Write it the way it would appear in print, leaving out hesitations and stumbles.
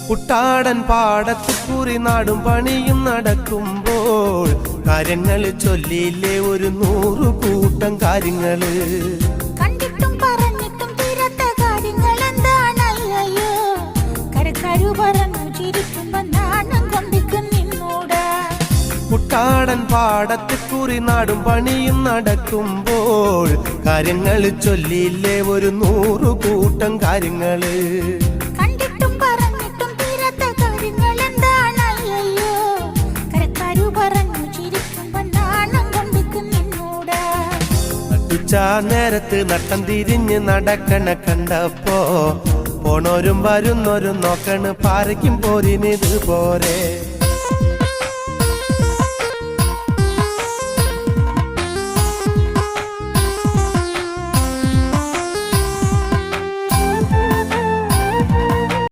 കുട്ടാടൻ പാടത്ത് കുറി നാടും പണിയും നടക്കുമ്പോൾ കാര്യങ്ങൾ ചൊല്ലിയില്ലേ ഒരു 100 കൂട്ടം കാര്യങ്ങള്. കണ്ടിട്ടും പറഞ്ഞിട്ടും തീരാത്ത കാര്യങ്ങൾ എന്താണല്ലോ. കരക്കാരു പറഞ്ഞു ചിരിക്കുമ്പോ നാണം കൊണ്ടിക്കും നിന്നോട്. കുട്ടാടൻ പാടത്ത് കുറി നാടും പണിയും നടക്കുമ്പോൾ കാര്യങ്ങൾ ചൊല്ലിയില്ലേ ഒരു 100 കൂട്ടം കാര്യങ്ങള്. നേരത്ത് നട്ടം തിരിഞ്ഞ് നടക്കണ കണ്ടപ്പോ പോണോരും വരുന്നോരും നോക്കണ് പാരയ്ക്കും പോരിനിത് പോരെ.